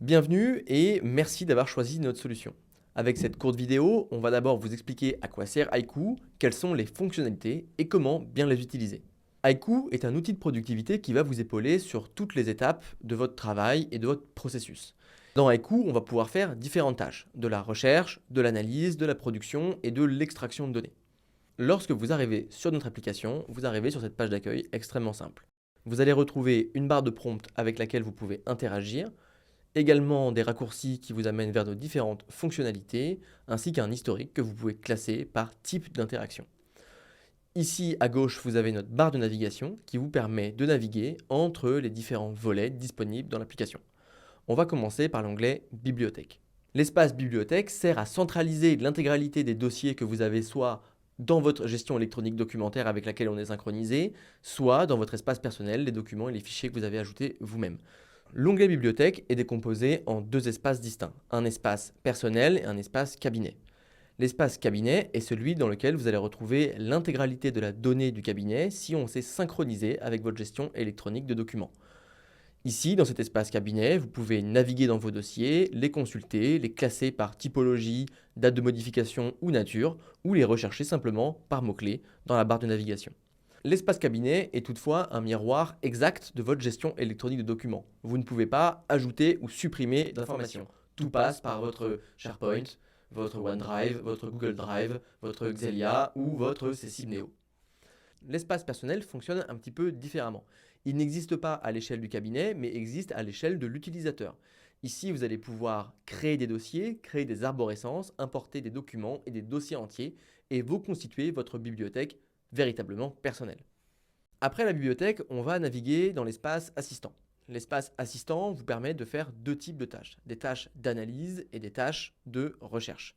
Bienvenue et merci d'avoir choisi notre solution. Avec cette courte vidéo, on va d'abord vous expliquer à quoi sert Haiku, quelles sont les fonctionnalités et comment bien les utiliser. Haiku est un outil de productivité qui va vous épauler sur toutes les étapes de votre travail et de votre processus. Dans Haiku, on va pouvoir faire différentes tâches, de la recherche, de l'analyse, de la production et de l'extraction de données. Lorsque vous arrivez sur notre application, vous arrivez sur cette page d'accueil extrêmement simple. Vous allez retrouver une barre de prompt avec laquelle vous pouvez interagir, également des raccourcis qui vous amènent vers nos différentes fonctionnalités, ainsi qu'un historique que vous pouvez classer par type d'interaction. Ici à gauche, vous avez notre barre de navigation qui vous permet de naviguer entre les différents volets disponibles dans l'application. On va commencer par l'onglet Bibliothèque. L'espace Bibliothèque sert à centraliser l'intégralité des dossiers que vous avez soit dans votre gestion électronique documentaire avec laquelle on est synchronisé, soit dans votre espace personnel, les documents et les fichiers que vous avez ajoutés vous-même. L'onglet Bibliothèque est décomposé en deux espaces distincts, un espace personnel et un espace cabinet. L'espace cabinet est celui dans lequel vous allez retrouver l'intégralité de la donnée du cabinet si on s'est synchronisé avec votre gestion électronique de documents. Ici, dans cet espace cabinet, vous pouvez naviguer dans vos dossiers, les consulter, les classer par typologie, date de modification ou nature, ou les rechercher simplement par mots-clés dans la barre de navigation. L'espace cabinet est toutefois un miroir exact de votre gestion électronique de documents. Vous ne pouvez pas ajouter ou supprimer d'informations. Tout passe par votre SharePoint, votre OneDrive, votre Google Drive, votre Xelia ou votre Cecil Neo. L'espace personnel fonctionne un petit peu différemment. Il n'existe pas à l'échelle du cabinet, mais existe à l'échelle de l'utilisateur. Ici, vous allez pouvoir créer des dossiers, créer des arborescences, importer des documents et des dossiers entiers, et vous constituer votre bibliothèque véritablement personnelle. Après la bibliothèque, on va naviguer dans l'espace assistant. L'espace assistant vous permet de faire deux types de tâches, des tâches d'analyse et des tâches de recherche.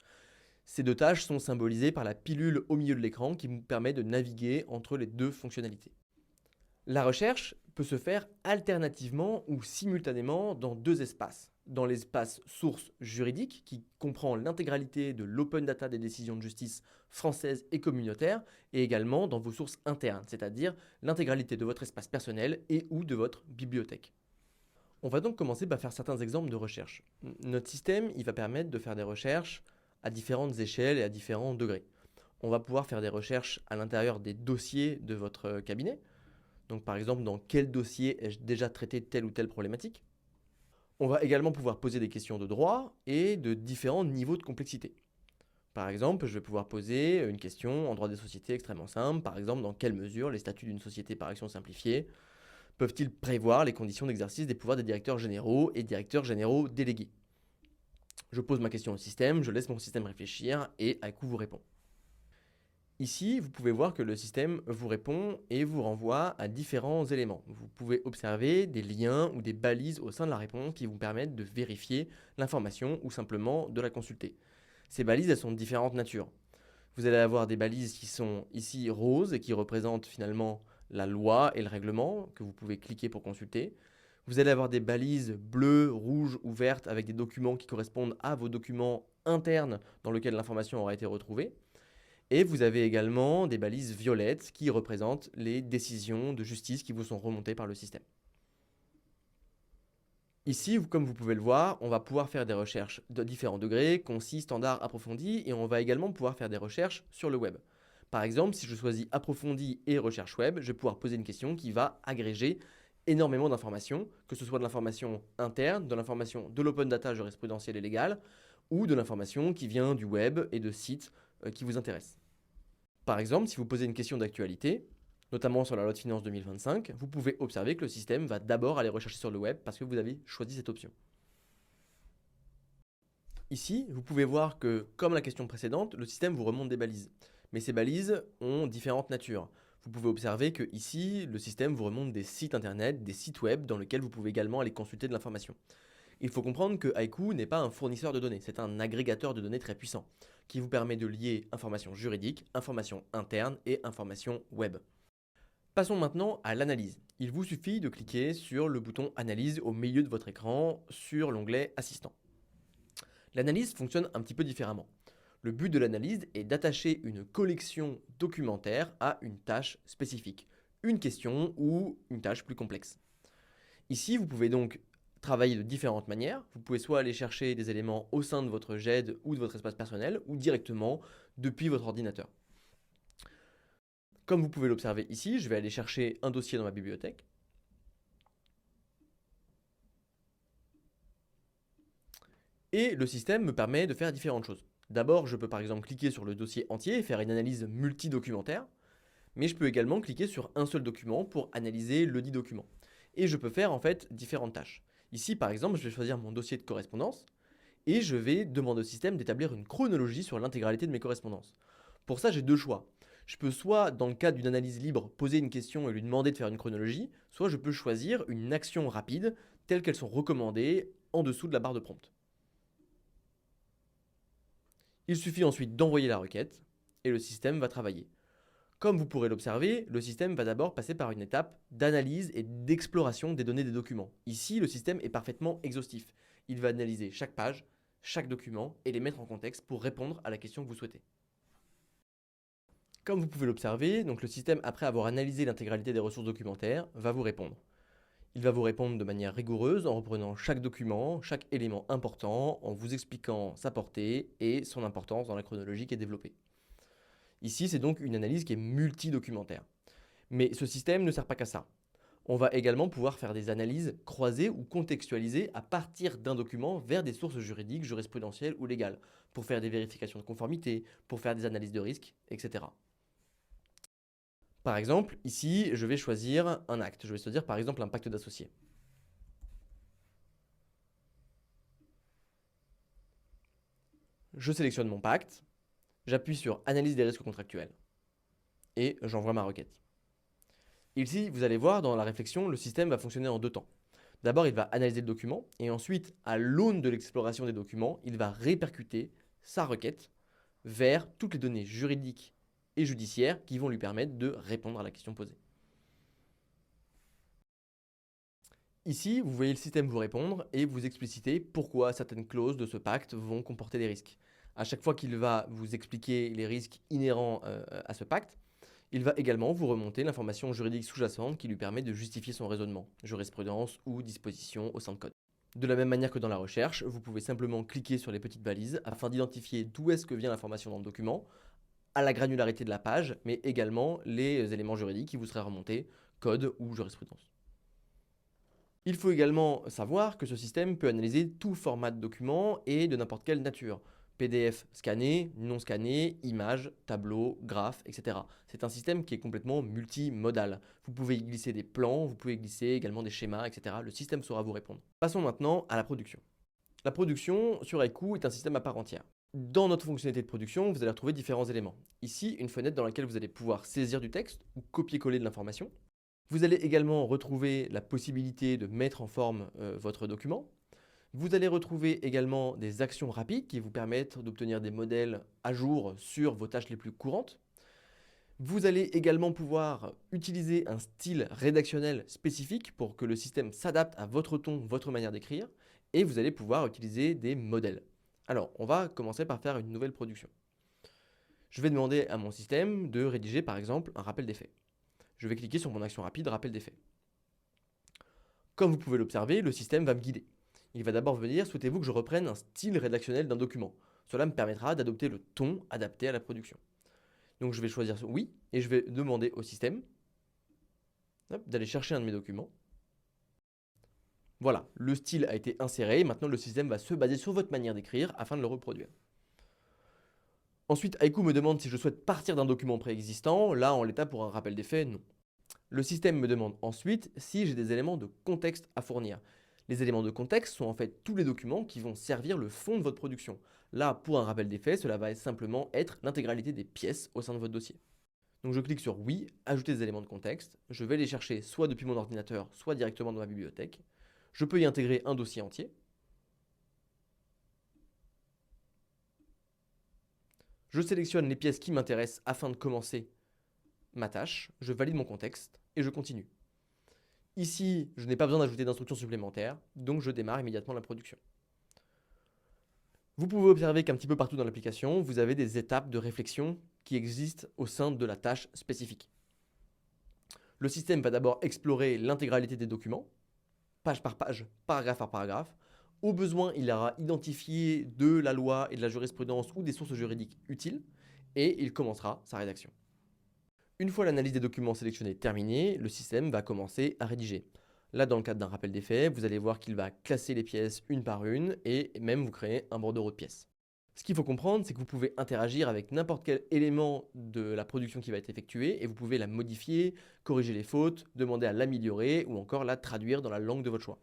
Ces deux tâches sont symbolisées par la pilule au milieu de l'écran qui vous permet de naviguer entre les deux fonctionnalités. La recherche peut se faire alternativement ou simultanément dans deux espaces. Dans l'espace source juridique, qui comprend l'intégralité de l'open data des décisions de justice françaises et communautaires, et également dans vos sources internes, c'est-à-dire l'intégralité de votre espace personnel et ou de votre bibliothèque. On va donc commencer par faire certains exemples de recherche. Notre système, il va permettre de faire des recherches à différentes échelles et à différents degrés. On va pouvoir faire des recherches à l'intérieur des dossiers de votre cabinet. Donc par exemple, dans quel dossier ai-je déjà traité telle ou telle problématique? On va également pouvoir poser des questions de droit et de différents niveaux de complexité. Par exemple, je vais pouvoir poser une question en droit des sociétés extrêmement simple. Par exemple, dans quelle mesure les statuts d'une société par action simplifiée peuvent-ils prévoir les conditions d'exercice des pouvoirs des directeurs généraux et directeurs généraux délégués? Je pose ma question au système, je laisse mon système réfléchir et Haiku vous répond. Ici, vous pouvez voir que le système vous répond et vous renvoie à différents éléments. Vous pouvez observer des liens ou des balises au sein de la réponse qui vous permettent de vérifier l'information ou simplement de la consulter. Ces balises, elles sont de différentes natures. Vous allez avoir des balises qui sont ici roses et qui représentent finalement la loi et le règlement que vous pouvez cliquer pour consulter. Vous allez avoir des balises bleues, rouges ou vertes avec des documents qui correspondent à vos documents internes dans lesquels l'information aura été retrouvée. Et vous avez également des balises violettes qui représentent les décisions de justice qui vous sont remontées par le système. Ici, comme vous pouvez le voir, on va pouvoir faire des recherches de différents degrés, concis, standards, approfondis, et on va également pouvoir faire des recherches sur le web. Par exemple, si je choisis approfondi et recherche web, je vais pouvoir poser une question qui va agréger énormément d'informations, que ce soit de l'information interne, de l'information de l'open data jurisprudentielle et légale, ou de l'information qui vient du web et de sites qui vous intéressent. Par exemple, si vous posez une question d'actualité, notamment sur la loi de finances 2025, vous pouvez observer que le système va d'abord aller rechercher sur le web parce que vous avez choisi cette option. Ici, vous pouvez voir que, comme la question précédente, le système vous remonte des balises. Mais ces balises ont différentes natures. Vous pouvez observer que ici, le système vous remonte des sites internet, des sites web dans lesquels vous pouvez également aller consulter de l'information. Il faut comprendre que Haiku n'est pas un fournisseur de données, c'est un agrégateur de données très puissant, qui vous permet de lier informations juridiques, informations internes et informations web. Passons maintenant à l'analyse. Il vous suffit de cliquer sur le bouton Analyse au milieu de votre écran sur l'onglet Assistant. L'analyse fonctionne un petit peu différemment. Le but de l'analyse est d'attacher une collection documentaire à une tâche spécifique, une question ou une tâche plus complexe. Ici, vous pouvez donc travailler de différentes manières. Vous pouvez soit aller chercher des éléments au sein de votre GED ou de votre espace personnel, ou directement depuis votre ordinateur. Comme vous pouvez l'observer ici, je vais aller chercher un dossier dans ma bibliothèque. Et le système me permet de faire différentes choses. D'abord, je peux par exemple cliquer sur le dossier entier et faire une analyse multidocumentaire, mais je peux également cliquer sur un seul document pour analyser le dit document. Et je peux faire en fait différentes tâches. Ici, par exemple, je vais choisir mon dossier de correspondance et je vais demander au système d'établir une chronologie sur l'intégralité de mes correspondances. Pour ça, j'ai deux choix. Je peux soit, dans le cadre d'une analyse libre, poser une question et lui demander de faire une chronologie, soit je peux choisir une action rapide telles qu'elles sont recommandées en dessous de la barre de prompt. Il suffit ensuite d'envoyer la requête et le système va travailler. Comme vous pourrez l'observer, le système va d'abord passer par une étape d'analyse et d'exploration des données des documents. Ici, le système est parfaitement exhaustif. Il va analyser chaque page, chaque document et les mettre en contexte pour répondre à la question que vous souhaitez. Comme vous pouvez l'observer, donc le système, après avoir analysé l'intégralité des ressources documentaires, va vous répondre. Il va vous répondre de manière rigoureuse en reprenant chaque document, chaque élément important, en vous expliquant sa portée et son importance dans la chronologie qui est développée. Ici, c'est donc une analyse qui est multidocumentaire. Mais ce système ne sert pas qu'à ça. On va également pouvoir faire des analyses croisées ou contextualisées à partir d'un document vers des sources juridiques, jurisprudentielles ou légales, pour faire des vérifications de conformité, pour faire des analyses de risque, etc. Par exemple, ici, je vais choisir un acte. Je vais choisir par exemple un pacte d'associés. Je sélectionne mon pacte, j'appuie sur Analyse des risques contractuels et j'envoie ma requête. Ici, vous allez voir, dans la réflexion, le système va fonctionner en deux temps. D'abord, il va analyser le document et ensuite, à l'aune de l'exploration des documents, il va répercuter sa requête vers toutes les données juridiques et judiciaires qui vont lui permettre de répondre à la question posée. Ici, vous voyez le système vous répondre et vous expliciter pourquoi certaines clauses de ce pacte vont comporter des risques. À chaque fois qu'il va vous expliquer les risques inhérents à ce pacte, il va également vous remonter l'information juridique sous-jacente qui lui permet de justifier son raisonnement, jurisprudence ou disposition au sein de code. De la même manière que dans la recherche, vous pouvez simplement cliquer sur les petites balises afin d'identifier d'où est-ce que vient l'information dans le document, à la granularité de la page, mais également les éléments juridiques qui vous seraient remontés, code ou jurisprudence. Il faut également savoir que ce système peut analyser tout format de document et de n'importe quelle nature. PDF scanné, non scanné, images, tableaux, graphes, etc. C'est un système qui est complètement multimodal. Vous pouvez y glisser des plans, vous pouvez glisser également des schémas, etc. Le système saura vous répondre. Passons maintenant à la production. La production sur Haiku est un système à part entière. Dans notre fonctionnalité de production, vous allez retrouver différents éléments. Ici, une fenêtre dans laquelle vous allez pouvoir saisir du texte ou copier-coller de l'information. Vous allez également retrouver la possibilité de mettre en forme votre document. Vous allez retrouver également des actions rapides qui vous permettent d'obtenir des modèles à jour sur vos tâches les plus courantes. Vous allez également pouvoir utiliser un style rédactionnel spécifique pour que le système s'adapte à votre ton, votre manière d'écrire. Et vous allez pouvoir utiliser des modèles. Alors, on va commencer par faire une nouvelle production. Je vais demander à mon système de rédiger par exemple un rappel des faits. Je vais cliquer sur mon action rapide rappel des faits. Comme vous pouvez l'observer, le système va me guider. Il va d'abord me dire, souhaitez-vous que je reprenne un style rédactionnel d'un document? Cela me permettra d'adopter le ton adapté à la production. Donc je vais choisir oui, et je vais demander au système d'aller chercher un de mes documents. Voilà, le style a été inséré, maintenant le système va se baser sur votre manière d'écrire afin de le reproduire. Ensuite, Haiku me demande si je souhaite partir d'un document préexistant. Là, en l'état, pour un rappel des faits, non. Le système me demande ensuite si j'ai des éléments de contexte à fournir. Les éléments de contexte sont en fait tous les documents qui vont servir le fond de votre production. Là, pour un rappel des faits, cela va simplement être l'intégralité des pièces au sein de votre dossier. Donc je clique sur oui, ajouter des éléments de contexte. Je vais les chercher soit depuis mon ordinateur, soit directement dans ma bibliothèque. Je peux y intégrer un dossier entier. Je sélectionne les pièces qui m'intéressent afin de commencer ma tâche. Je valide mon contexte et je continue. Ici, je n'ai pas besoin d'ajouter d'instructions supplémentaires, donc je démarre immédiatement la production. Vous pouvez observer qu'un petit peu partout dans l'application, vous avez des étapes de réflexion qui existent au sein de la tâche spécifique. Le système va d'abord explorer l'intégralité des documents. page par page, paragraphe par paragraphe. Au besoin, il ira identifier de la loi et de la jurisprudence ou des sources juridiques utiles et il commencera sa rédaction. Une fois l'analyse des documents sélectionnés terminée, le système va commencer à rédiger. Là, dans le cadre d'un rappel des faits, vous allez voir qu'il va classer les pièces une par une et même vous créer un bordereau de pièces. Ce qu'il faut comprendre, c'est que vous pouvez interagir avec n'importe quel élément de la production qui va être effectuée et vous pouvez la modifier, corriger les fautes, demander à l'améliorer ou encore la traduire dans la langue de votre choix.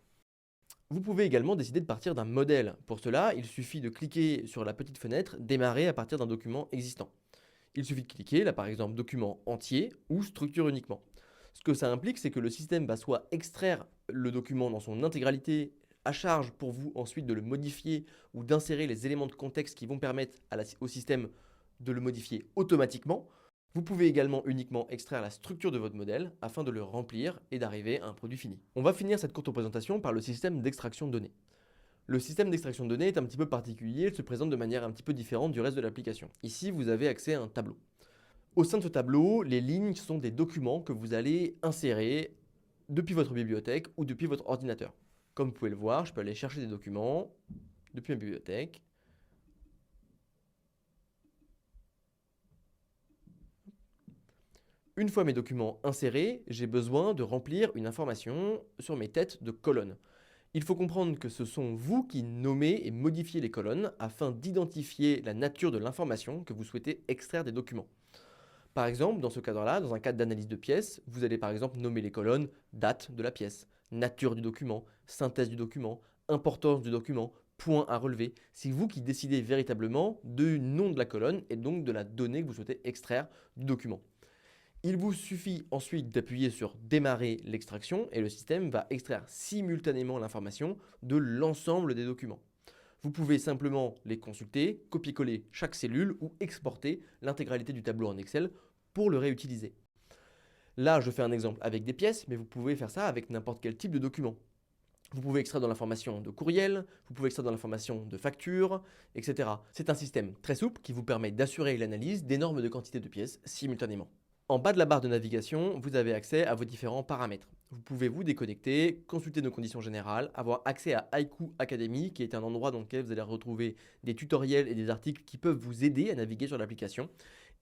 Vous pouvez également décider de partir d'un modèle. Pour cela, il suffit de cliquer sur la petite fenêtre « Démarrer à partir d'un document existant ». Il suffit de cliquer, là par exemple document entier ou structure uniquement. Ce que ça implique, c'est que le système va soit extraire le document dans son intégralité, à charge pour vous ensuite de le modifier ou d'insérer les éléments de contexte qui vont permettre au système de le modifier automatiquement. Vous pouvez également uniquement extraire la structure de votre modèle afin de le remplir et d'arriver à un produit fini. On va finir cette courte présentation par le système d'extraction de données. Le système d'extraction de données est un petit peu particulier, il se présente de manière un petit peu différente du reste de l'application. Ici, vous avez accès à un tableau. Au sein de ce tableau, les lignes sont des documents que vous allez insérer depuis votre bibliothèque ou depuis votre ordinateur. Comme vous pouvez le voir, je peux aller chercher des documents depuis ma bibliothèque. Une fois mes documents insérés, j'ai besoin de remplir une information sur mes têtes de colonnes. Il faut comprendre que ce sont vous qui nommez et modifiez les colonnes afin d'identifier la nature de l'information que vous souhaitez extraire des documents. Par exemple, dans ce cadre-là, dans un cadre d'analyse de pièces, vous allez par exemple nommer les colonnes date de la pièce, nature du document, synthèse du document, importance du document, point à relever. C'est vous qui décidez véritablement du nom de la colonne et donc de la donnée que vous souhaitez extraire du document. Il vous suffit ensuite d'appuyer sur démarrer l'extraction et le système va extraire simultanément l'information de l'ensemble des documents. Vous pouvez simplement les consulter, copier-coller chaque cellule ou exporter l'intégralité du tableau en Excel pour le réutiliser. Là, je fais un exemple avec des pièces, mais vous pouvez faire ça avec n'importe quel type de document. Vous pouvez extraire de l'information de courriel, vous pouvez extraire de l'information de facture, etc. C'est un système très souple qui vous permet d'assurer l'analyse d'énormes quantités de pièces simultanément. En bas de la barre de navigation, vous avez accès à vos différents paramètres. Vous pouvez vous déconnecter, consulter nos conditions générales, avoir accès à Haiku Academy, qui est un endroit dans lequel vous allez retrouver des tutoriels et des articles qui peuvent vous aider à naviguer sur l'application,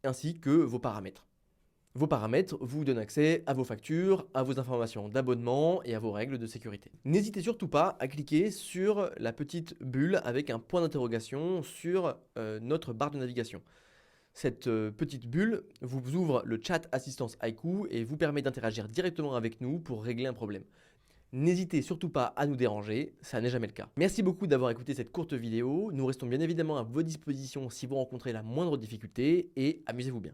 ainsi que vos paramètres. Vos paramètres vous donnent accès à vos factures, à vos informations d'abonnement et à vos règles de sécurité. N'hésitez surtout pas à cliquer sur la petite bulle avec un point d'interrogation sur notre barre de navigation. Cette petite bulle vous ouvre le chat assistance Haiku et vous permet d'interagir directement avec nous pour régler un problème. N'hésitez surtout pas à nous déranger, ça n'est jamais le cas. Merci beaucoup d'avoir écouté cette courte vidéo. Nous restons bien évidemment à vos dispositions si vous rencontrez la moindre difficulté et amusez-vous bien.